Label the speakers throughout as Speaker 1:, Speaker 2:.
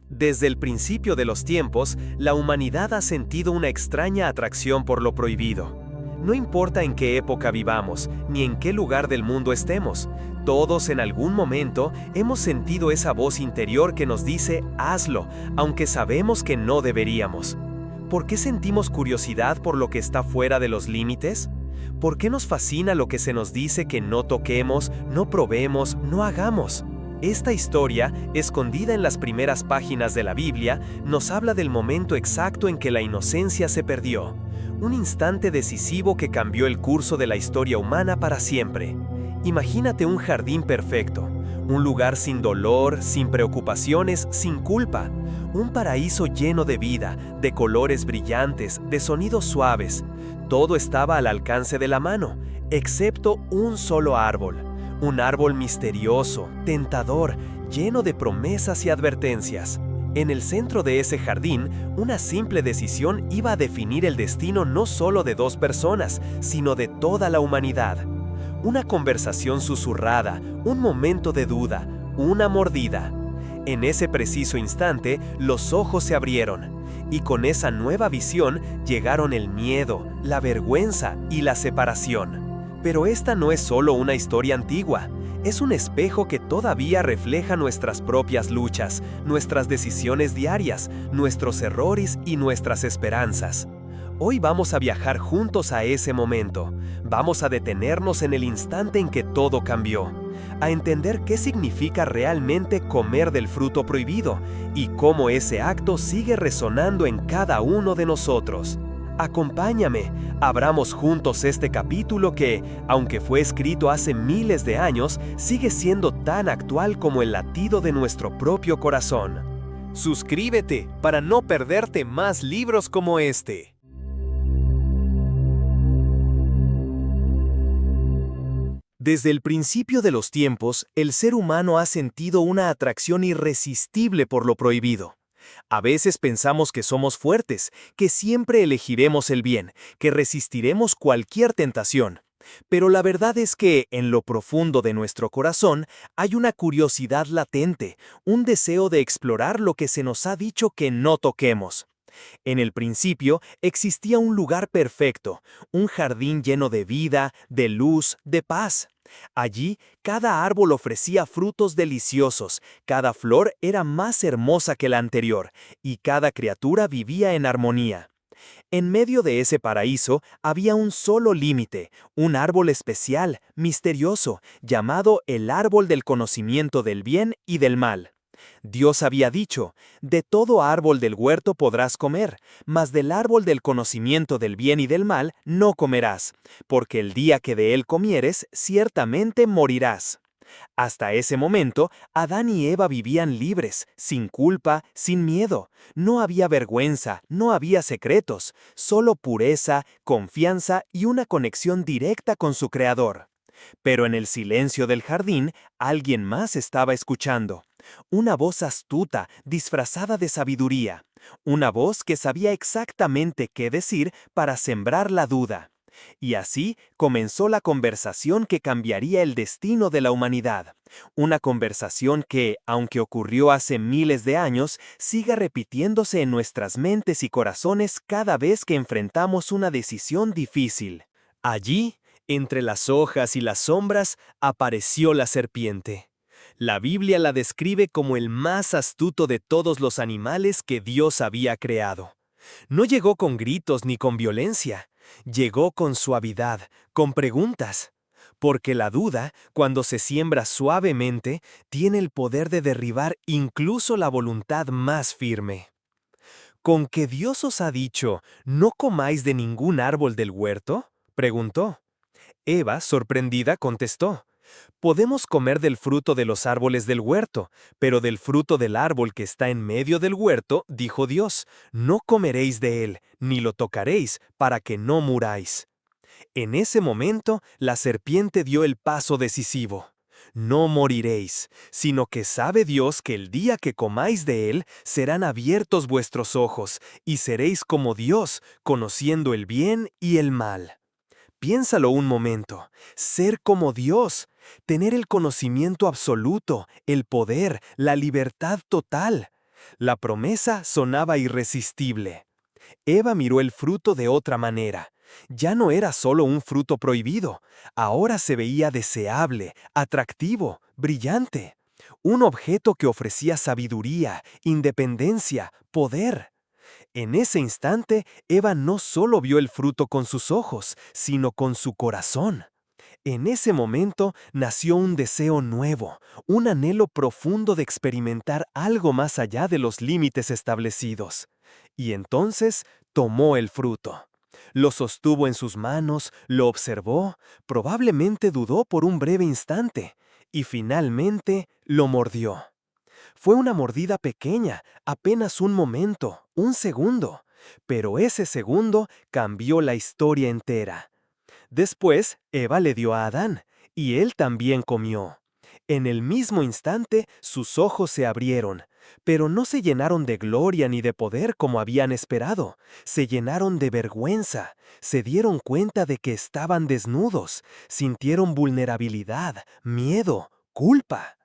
Speaker 1: Desde el principio de los tiempos, la humanidad ha sentido una extraña atracción por lo prohibido. No importa en qué época vivamos, ni en qué lugar del mundo estemos, todos en algún momento hemos sentido esa voz interior que nos dice, hazlo, aunque sabemos que no deberíamos. ¿Por qué sentimos curiosidad por lo que está fuera de los límites? ¿Por qué nos fascina lo que se nos dice que no toquemos, no probemos, no hagamos? Esta historia, escondida en las primeras páginas de la Biblia, nos habla del momento exacto en que la inocencia se perdió. Un instante decisivo que cambió el curso de la historia humana para siempre. Imagínate un jardín perfecto, un lugar sin dolor, sin preocupaciones, sin culpa. Un paraíso lleno de vida, de colores brillantes, de sonidos suaves. Todo estaba al alcance de la mano, excepto un solo árbol. Un árbol misterioso, tentador, lleno de promesas y advertencias. En el centro de ese jardín, una simple decisión iba a definir el destino no solo de dos personas, sino de toda la humanidad. Una conversación susurrada, un momento de duda, una mordida. En ese preciso instante, los ojos se abrieron, y con esa nueva visión llegaron el miedo, la vergüenza y la separación. Pero esta no es solo una historia antigua, es un espejo que todavía refleja nuestras propias luchas, nuestras decisiones diarias, nuestros errores y nuestras esperanzas. Hoy vamos a viajar juntos a ese momento, vamos a detenernos en el instante en que todo cambió, a entender qué significa realmente comer del fruto prohibido y cómo ese acto sigue resonando en cada uno de nosotros. Acompáñame, abramos juntos este capítulo que, aunque fue escrito hace miles de años, sigue siendo tan actual como el latido de nuestro propio corazón. Suscríbete para no perderte más libros como este. Desde el principio de los tiempos, el ser humano ha sentido una atracción irresistible por lo prohibido. A veces pensamos que somos fuertes, que siempre elegiremos el bien, que resistiremos cualquier tentación. Pero la verdad es que, en lo profundo de nuestro corazón, hay una curiosidad latente, un deseo de explorar lo que se nos ha dicho que no toquemos. En el principio existía un lugar perfecto, un jardín lleno de vida, de luz, de paz. Allí, cada árbol ofrecía frutos deliciosos, cada flor era más hermosa que la anterior, y cada criatura vivía en armonía. En medio de ese paraíso había un solo límite, un árbol especial, misterioso, llamado el árbol del conocimiento del bien y del mal. Dios había dicho, de todo árbol del huerto podrás comer, mas del árbol del conocimiento del bien y del mal no comerás, porque el día que de él comieres, ciertamente morirás. Hasta ese momento, Adán y Eva vivían libres, sin culpa, sin miedo. No había vergüenza, no había secretos, solo pureza, confianza y una conexión directa con su Creador. Pero en el silencio del jardín, alguien más estaba escuchando. Una voz astuta, disfrazada de sabiduría. Una voz que sabía exactamente qué decir para sembrar la duda. Y así comenzó la conversación que cambiaría el destino de la humanidad. Una conversación que, aunque ocurrió hace miles de años, sigue repitiéndose en nuestras mentes y corazones cada vez que enfrentamos una decisión difícil. Allí, entre las hojas y las sombras, apareció la serpiente. La Biblia la describe como el más astuto de todos los animales que Dios había creado. No llegó con gritos ni con violencia, llegó con suavidad, con preguntas. Porque la duda, cuando se siembra suavemente, tiene el poder de derribar incluso la voluntad más firme. ¿Con que Dios os ha dicho, no comáis de ningún árbol del huerto?, preguntó. Eva, sorprendida, contestó, podemos comer del fruto de los árboles del huerto, pero del fruto del árbol que está en medio del huerto, dijo Dios, no comeréis de él, ni lo tocaréis, para que no muráis. En ese momento, la serpiente dio el paso decisivo. No moriréis, sino que sabe Dios que el día que comáis de él, serán abiertos vuestros ojos, y seréis como Dios, conociendo el bien y el mal. Piénsalo un momento, ser como Dios, tener el conocimiento absoluto, el poder, la libertad total. La promesa sonaba irresistible. Eva miró el fruto de otra manera. Ya no era solo un fruto prohibido, ahora se veía deseable, atractivo, brillante. Un objeto que ofrecía sabiduría, independencia, poder. En ese instante, Eva no solo vio el fruto con sus ojos, sino con su corazón. En ese momento nació un deseo nuevo, un anhelo profundo de experimentar algo más allá de los límites establecidos. Y entonces tomó el fruto. Lo sostuvo en sus manos, lo observó, probablemente dudó por un breve instante, y finalmente lo mordió. Fue una mordida pequeña, apenas un momento, un segundo, pero ese segundo cambió la historia entera. Después, Eva le dio a Adán, y él también comió. En el mismo instante, sus ojos se abrieron, pero no se llenaron de gloria ni de poder como habían esperado. Se llenaron de vergüenza, se dieron cuenta de que estaban desnudos, sintieron vulnerabilidad, miedo, culpa.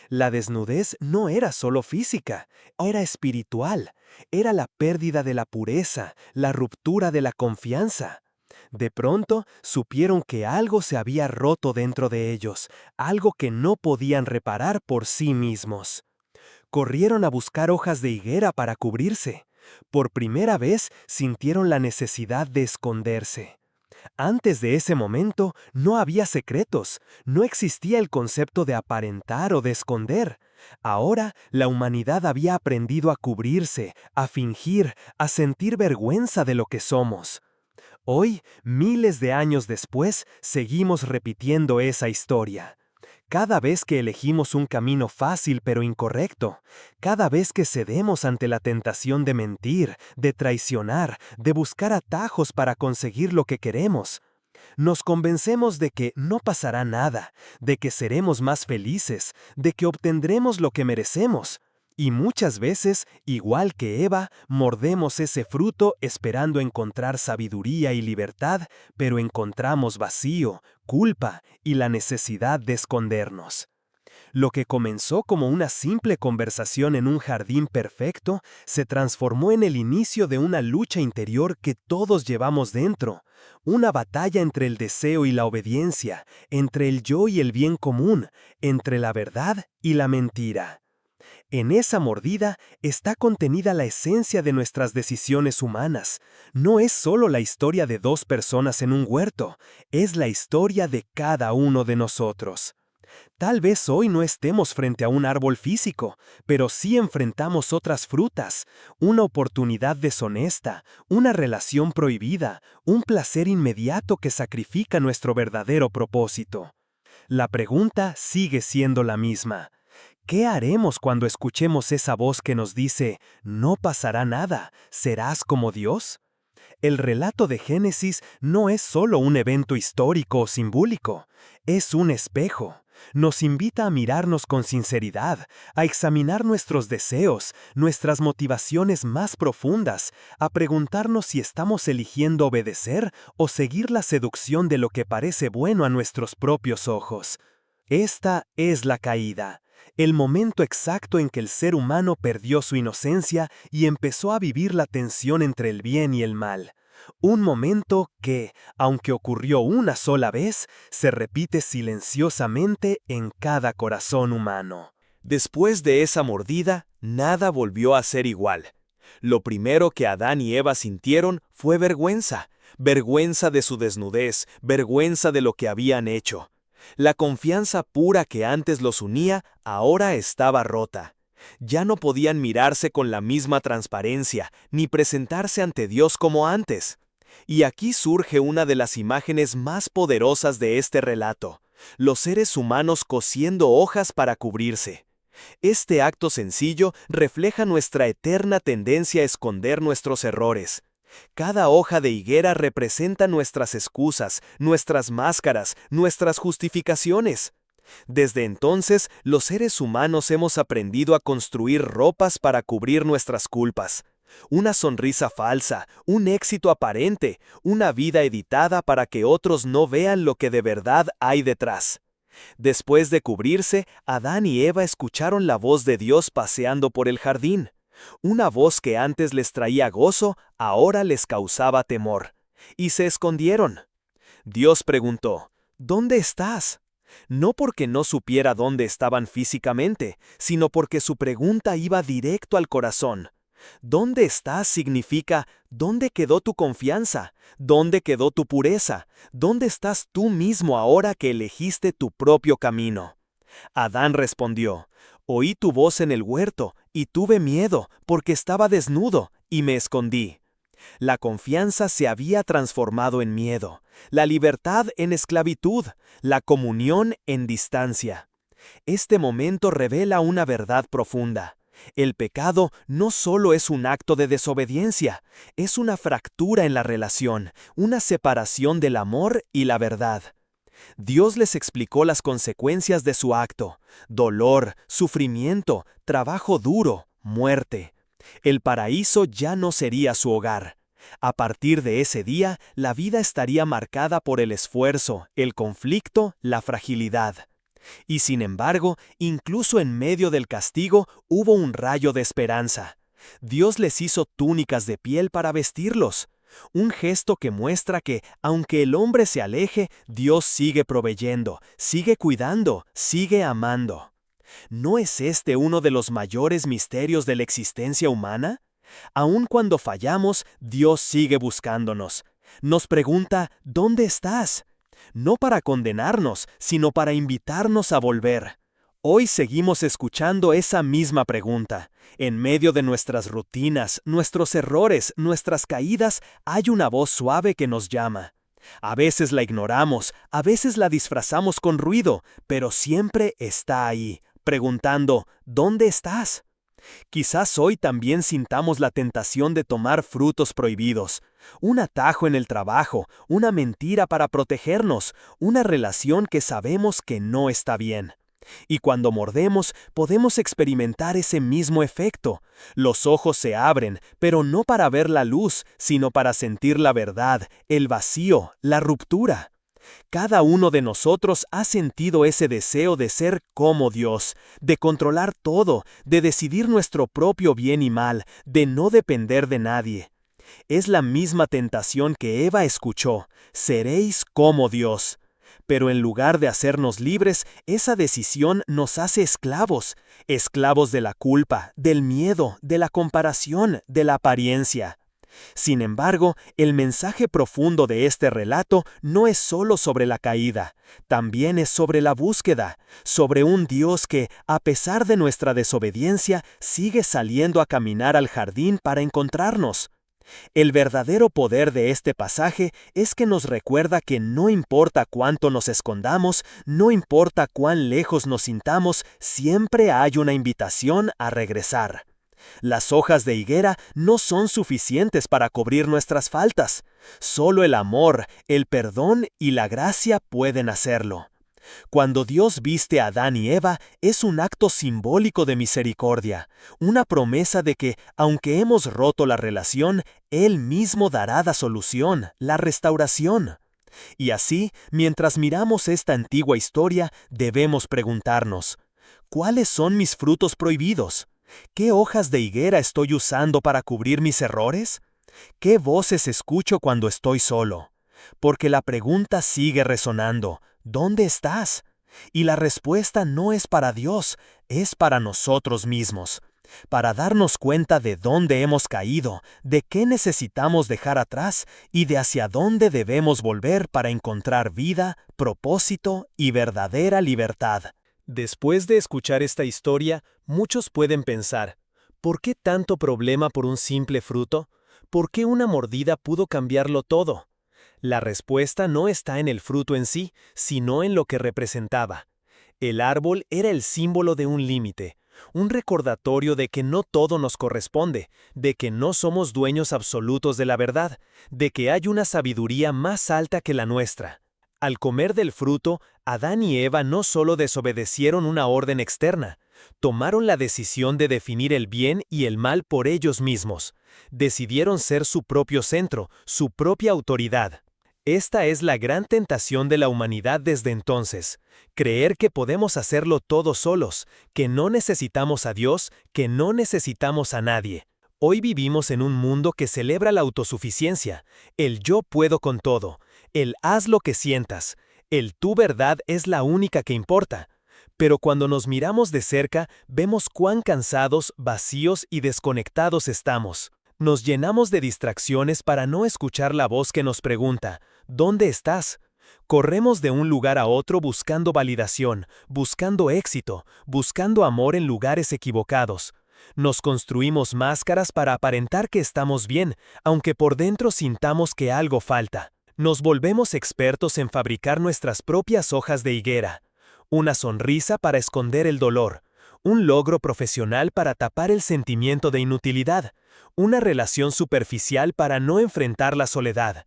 Speaker 1: La desnudez no era solo física, era espiritual, era la pérdida de la pureza, la ruptura de la confianza. De pronto, supieron que algo se había roto dentro de ellos, algo que no podían reparar por sí mismos. Corrieron a buscar hojas de higuera para cubrirse. Por primera vez sintieron la necesidad de esconderse. Antes de ese momento no había secretos, no existía el concepto de aparentar o de esconder. Ahora la humanidad había aprendido a cubrirse, a fingir, a sentir vergüenza de lo que somos. Hoy, miles de años después, seguimos repitiendo esa historia. Cada vez que elegimos un camino fácil pero incorrecto, cada vez que cedemos ante la tentación de mentir, de traicionar, de buscar atajos para conseguir lo que queremos, nos convencemos de que no pasará nada, de que seremos más felices, de que obtendremos lo que merecemos. Y muchas veces, igual que Eva, mordemos ese fruto esperando encontrar sabiduría y libertad, pero encontramos vacío, culpa y la necesidad de escondernos. Lo que comenzó como una simple conversación en un jardín perfecto, se transformó en el inicio de una lucha interior que todos llevamos dentro, una batalla entre el deseo y la obediencia, entre el yo y el bien común, entre la verdad y la mentira. En esa mordida está contenida la esencia de nuestras decisiones humanas. No es solo la historia de dos personas en un huerto, es la historia de cada uno de nosotros. Tal vez hoy no estemos frente a un árbol físico, pero sí enfrentamos otras frutas, una oportunidad deshonesta, una relación prohibida, un placer inmediato que sacrifica nuestro verdadero propósito. La pregunta sigue siendo la misma. ¿Qué haremos cuando escuchemos esa voz que nos dice, no pasará nada, serás como Dios? El relato de Génesis no es solo un evento histórico o simbólico, es un espejo. Nos invita a mirarnos con sinceridad, a examinar nuestros deseos, nuestras motivaciones más profundas, a preguntarnos si estamos eligiendo obedecer o seguir la seducción de lo que parece bueno a nuestros propios ojos. Esta es la caída. El momento exacto en que el ser humano perdió su inocencia y empezó a vivir la tensión entre el bien y el mal. Un momento que, aunque ocurrió una sola vez, se repite silenciosamente en cada corazón humano. Después de esa mordida, nada volvió a ser igual. Lo primero que Adán y Eva sintieron fue vergüenza, vergüenza de su desnudez, vergüenza de lo que habían hecho. La confianza pura que antes los unía ahora estaba rota. Ya no podían mirarse con la misma transparencia, ni presentarse ante Dios como antes. Y aquí surge una de las imágenes más poderosas de este relato: los seres humanos cosiendo hojas para cubrirse. Este acto sencillo refleja nuestra eterna tendencia a esconder nuestros errores. Cada hoja de higuera representa nuestras excusas, nuestras máscaras, nuestras justificaciones. Desde entonces, los seres humanos hemos aprendido a construir ropas para cubrir nuestras culpas. Una sonrisa falsa, un éxito aparente, una vida editada para que otros no vean lo que de verdad hay detrás. Después de cubrirse, Adán y Eva escucharon la voz de Dios paseando por el jardín. Una voz que antes les traía gozo, ahora les causaba temor. Y se escondieron. Dios preguntó, ¿dónde estás? No porque no supiera dónde estaban físicamente, sino porque su pregunta iba directo al corazón. ¿Dónde estás? Significa, ¿dónde quedó tu confianza? ¿Dónde quedó tu pureza? ¿Dónde estás tú mismo ahora que elegiste tu propio camino? Adán respondió, oí tu voz en el huerto, y tuve miedo, porque estaba desnudo, y me escondí. La confianza se había transformado en miedo, la libertad en esclavitud, la comunión en distancia. Este momento revela una verdad profunda. El pecado no solo es un acto de desobediencia, es una fractura en la relación, una separación del amor y la verdad. Dios les explicó las consecuencias de su acto: dolor, sufrimiento, trabajo duro, muerte. El paraíso ya no sería su hogar. A partir de ese día, la vida estaría marcada por el esfuerzo, el conflicto, la fragilidad. Y sin embargo, incluso en medio del castigo, hubo un rayo de esperanza. Dios les hizo túnicas de piel para vestirlos. Un gesto que muestra que, aunque el hombre se aleje, Dios sigue proveyendo, sigue cuidando, sigue amando. ¿No es este uno de los mayores misterios de la existencia humana? Aun cuando fallamos, Dios sigue buscándonos. Nos pregunta, ¿dónde estás? No para condenarnos, sino para invitarnos a volver. Hoy seguimos escuchando esa misma pregunta. En medio de nuestras rutinas, nuestros errores, nuestras caídas, hay una voz suave que nos llama. A veces la ignoramos, a veces la disfrazamos con ruido, pero siempre está ahí, preguntando, ¿dónde estás? Quizás hoy también sintamos la tentación de tomar frutos prohibidos. Un atajo en el trabajo, una mentira para protegernos, una relación que sabemos que no está bien. Y cuando mordemos, podemos experimentar ese mismo efecto. Los ojos se abren, pero no para ver la luz, sino para sentir la verdad, el vacío, la ruptura. Cada uno de nosotros ha sentido ese deseo de ser como Dios, de controlar todo, de decidir nuestro propio bien y mal, de no depender de nadie. Es la misma tentación que Eva escuchó: seréis como Dios. Pero en lugar de hacernos libres, esa decisión nos hace esclavos, esclavos de la culpa, del miedo, de la comparación, de la apariencia. Sin embargo, el mensaje profundo de este relato no es solo sobre la caída, también es sobre la búsqueda, sobre un Dios que, a pesar de nuestra desobediencia, sigue saliendo a caminar al jardín para encontrarnos. El verdadero poder de este pasaje es que nos recuerda que no importa cuánto nos escondamos, no importa cuán lejos nos sintamos, siempre hay una invitación a regresar. Las hojas de higuera no son suficientes para cubrir nuestras faltas. Solo el amor, el perdón y la gracia pueden hacerlo. Cuando Dios viste a Adán y Eva, es un acto simbólico de misericordia, una promesa de que, aunque hemos roto la relación, Él mismo dará la solución, la restauración. Y así, mientras miramos esta antigua historia, debemos preguntarnos, ¿cuáles son mis frutos prohibidos? ¿Qué hojas de higuera estoy usando para cubrir mis errores? ¿Qué voces escucho cuando estoy solo? Porque la pregunta sigue resonando, ¿dónde estás? Y la respuesta no es para Dios, es para nosotros mismos, para darnos cuenta de dónde hemos caído, de qué necesitamos dejar atrás y de hacia dónde debemos volver para encontrar vida, propósito y verdadera libertad. Después de escuchar esta historia, muchos pueden pensar, ¿por qué tanto problema por un simple fruto? ¿Por qué una mordida pudo cambiarlo todo? La respuesta no está en el fruto en sí, sino en lo que representaba. El árbol era el símbolo de un límite, un recordatorio de que no todo nos corresponde, de que no somos dueños absolutos de la verdad, de que hay una sabiduría más alta que la nuestra. Al comer del fruto, Adán y Eva no solo desobedecieron una orden externa, tomaron la decisión de definir el bien y el mal por ellos mismos. Decidieron ser su propio centro, su propia autoridad. Esta es la gran tentación de la humanidad desde entonces, creer que podemos hacerlo todos solos, que no necesitamos a Dios, que no necesitamos a nadie. Hoy vivimos en un mundo que celebra la autosuficiencia, el yo puedo con todo, el haz lo que sientas, el tu verdad es la única que importa. Pero cuando nos miramos de cerca, vemos cuán cansados, vacíos y desconectados estamos. Nos llenamos de distracciones para no escuchar la voz que nos pregunta, ¿dónde estás? Corremos de un lugar a otro buscando validación, buscando éxito, buscando amor en lugares equivocados. Nos construimos máscaras para aparentar que estamos bien, aunque por dentro sintamos que algo falta. Nos volvemos expertos en fabricar nuestras propias hojas de higuera. Una sonrisa para esconder el dolor, un logro profesional para tapar el sentimiento de inutilidad, una relación superficial para no enfrentar la soledad,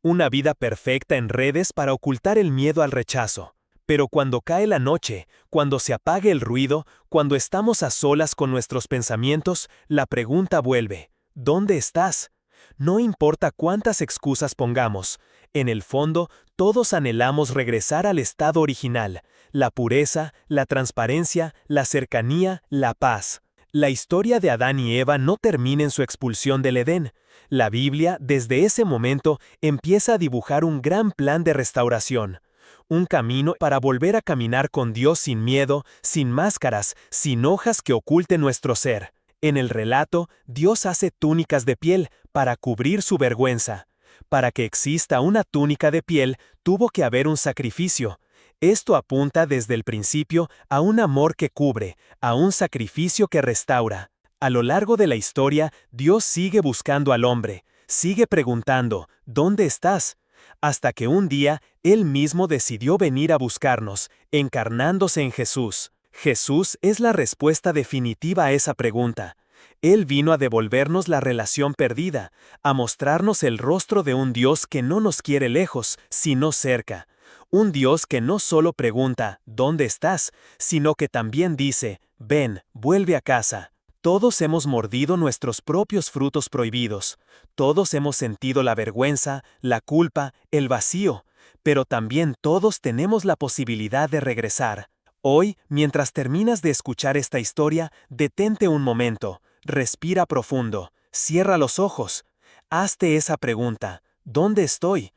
Speaker 1: una vida perfecta en redes para ocultar el miedo al rechazo. Pero cuando cae la noche, cuando se apague el ruido, cuando estamos a solas con nuestros pensamientos, la pregunta vuelve, ¿dónde estás? No importa cuántas excusas pongamos, en el fondo, todos anhelamos regresar al estado original, la pureza, la transparencia, la cercanía, la paz. La historia de Adán y Eva no termina en su expulsión del Edén. La Biblia, desde ese momento, empieza a dibujar un gran plan de restauración. Un camino para volver a caminar con Dios sin miedo, sin máscaras, sin hojas que oculten nuestro ser. En el relato, Dios hace túnicas de piel para cubrir su vergüenza. Para que exista una túnica de piel, tuvo que haber un sacrificio. Esto apunta desde el principio a un amor que cubre, a un sacrificio que restaura. A lo largo de la historia, Dios sigue buscando al hombre, sigue preguntando, ¿dónde estás? Hasta que un día, Él mismo decidió venir a buscarnos, encarnándose en Jesús. Jesús es la respuesta definitiva a esa pregunta. Él vino a devolvernos la relación perdida, a mostrarnos el rostro de un Dios que no nos quiere lejos, sino cerca. Un Dios que no solo pregunta, ¿dónde estás?, sino que también dice, ven, vuelve a casa. Todos hemos mordido nuestros propios frutos prohibidos. Todos hemos sentido la vergüenza, la culpa, el vacío. Pero también todos tenemos la posibilidad de regresar. Hoy, mientras terminas de escuchar esta historia, detente un momento, respira profundo, cierra los ojos. Hazte esa pregunta, ¿dónde estoy?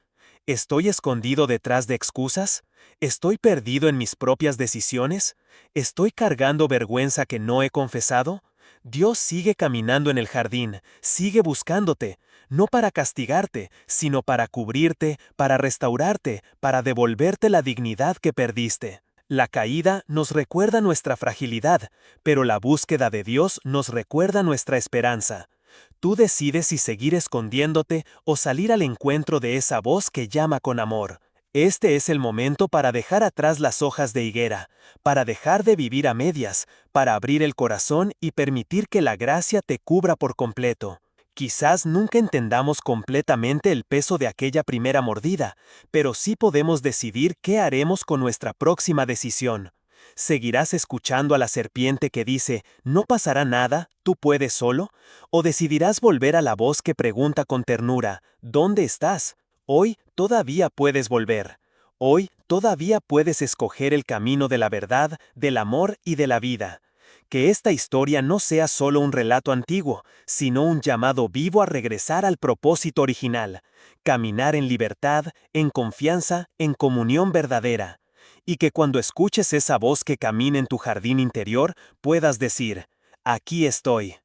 Speaker 1: ¿Estoy escondido detrás de excusas? ¿Estoy perdido en mis propias decisiones? ¿Estoy cargando vergüenza que no he confesado? Dios sigue caminando en el jardín, sigue buscándote, no para castigarte, sino para cubrirte, para restaurarte, para devolverte la dignidad que perdiste. La caída nos recuerda nuestra fragilidad, pero la búsqueda de Dios nos recuerda nuestra esperanza. Tú decides si seguir escondiéndote o salir al encuentro de esa voz que llama con amor. Este es el momento para dejar atrás las hojas de higuera, para dejar de vivir a medias, para abrir el corazón y permitir que la gracia te cubra por completo. Quizás nunca entendamos completamente el peso de aquella primera mordida, pero sí podemos decidir qué haremos con nuestra próxima decisión. ¿Seguirás escuchando a la serpiente que dice, no pasará nada, tú puedes solo? ¿O decidirás volver a la voz que pregunta con ternura, ¿dónde estás? Hoy todavía puedes volver. Hoy todavía puedes escoger el camino de la verdad, del amor y de la vida. Que esta historia no sea solo un relato antiguo, sino un llamado vivo a regresar al propósito original, caminar en libertad, en confianza, en comunión verdadera. Y que cuando escuches esa voz que camina en tu jardín interior, puedas decir, aquí estoy.